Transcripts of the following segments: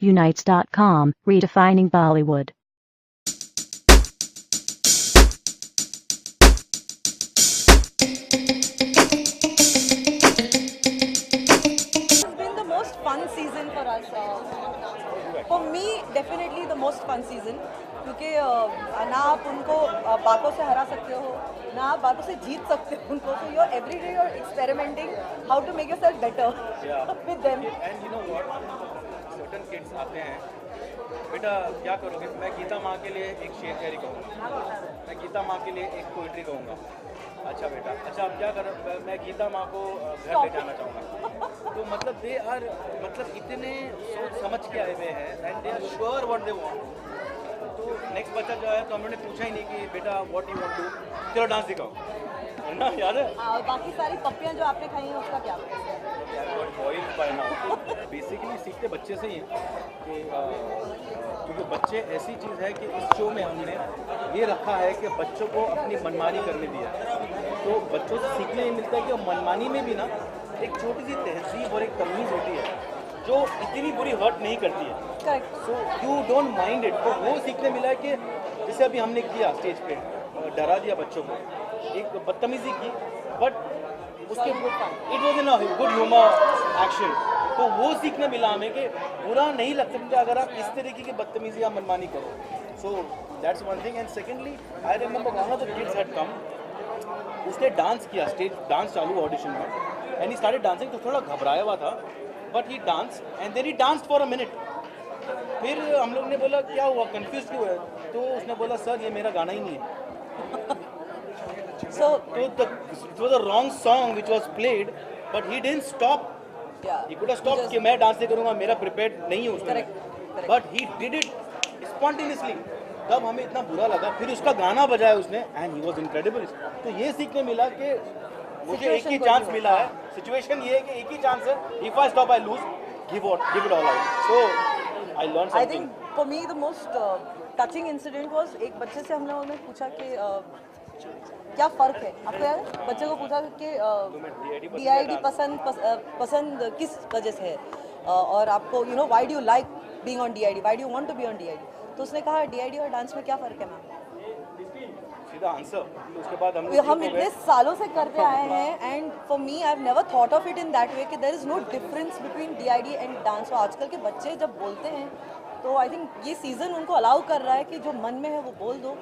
Unites.com, redefining Bollywood. It's been the most fun season for us. For me, definitely the most fun season. क्योंकि ना आप उनको बातों से हरा सकते हो, ना आप बातों से जीत सकते हो उनको. So you're every day you're experimenting how to make yourself better with them. And you know what? Certain kids आते हैं, बेटा क्या करोगे? मैं गीता माँ के लिए एक शेर शायरी कहूँगा. मैं गीता माँ के लिए एक पोइट्री कहूँगा. अच्छा बेटा, अच्छा आप क्या करो? मैं गीता माँ को घर ले जाना चाहूँगा. तो मतलब दे आर मतलब इतने सोच समझ के आए हुए हैं and they are sure what they want. तो नेक्स्ट बच्चा जो है तो हम लोगों ने पूछा ही नहीं कि बेटा व्हाट यू वांट टू, चलो डांस सिखाओ, है ना? याद है? और बाकी सारी पप्पियाँ जो आपने खाई हैं उसका क्या? बेसिकली सीखते बच्चे से ही हैं कि क्योंकि बच्चे ऐसी चीज़ है कि इस शो में हमने ये रखा है कि बच्चों को अपनी मनमानी करने दिया. तो बच्चों से सीखने ये मिलता है कि मनमानी में भी ना एक छोटी सी तहजीब और एक तमीज़ होती है जो इतनी बुरी हर्ट नहीं करती है. Correct. So you don't mind it. तो वो सीखने मिला है कि जैसे अभी हमने किया स्टेज पे, डरा दिया बच्चों को, एक बदतमीजी की, बट उसके it was in good humour action. तो वो सीखने मिला हमें कि बुरा नहीं लग सकता अगर आप इस तरीके की बदतमीजी या मनमानी करो. So that's one thing. And secondly I remember one of the kids had come, उसने डांस किया, स्टेज डांस चालू ऑडिशन में, एंड ही स्टार्टेड डांसिंग. तो थोड़ा घबराया हुआ था, but he dance and then he danced for a minute. फिर हम लोग ने बोला क्या हुआ, कंफ्यूज क्यों है? तो उसने बोला सर ये मेरा गाना ही नहीं है. So it was a wrong song which was played, but he didn't stop. yeah. He could have stopped कि मैं डांस नहीं करूँगा, मेरा prepared नहीं है उसमें. Correct. But he did it spontaneously. तब हमें इतना बुरा लगा. फिर उसका गाना बजाया उसने and he was incredible. तो ये सीखने मिला कि मुझे एक ही चांस मिला है. सिचुएशन ये है कि एक ही चांस है. If I stop I lose. Give it all out. So I learned something. I think for me the most touching incident was एक बच्चे से हम लोगों ने पूछा कि क्या फ़र्क है. आपको याद है? बच्चे को पूछा कि DID पसंद किस वजह से है, और आपको you know why do you like being on DID, why do you want to be on DID. तो उसने कहा DID और डांस में क्या फ़र्क है मैम. सीधा आंसर. उसके बाद हम इतने सालों से करते आए हैं and for me I have never thought of it in that way कि there is no difference between DID and dance. तो आजकल के बच्चे जब बोलते हैं तो आई थिंक ये सीज़न उनको अलाउ कर रहा है कि जो मन में है वो बोल दो.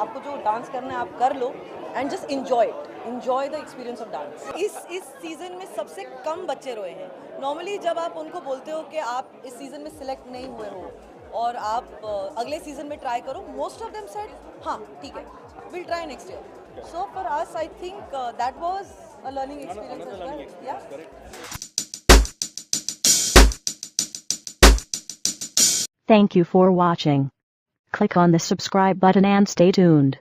आपको जो डांस करना है आप कर लो and just enjoy the experience of dance. इस सीज़न में सबसे कम बच्चे रोए हैं. नॉर्मली जब आप उनको बोलते हो कि आप इस सीज़न में सिलेक्ट नहीं हुए हो और आप अगले सीज़न में ट्राई करो, मोस्ट ऑफ देम सेड हाँ ठीक है, will try next year. So for us I think that was a learning experience as well. Yeah Thank you for watching. Click on the subscribe button and stay tuned.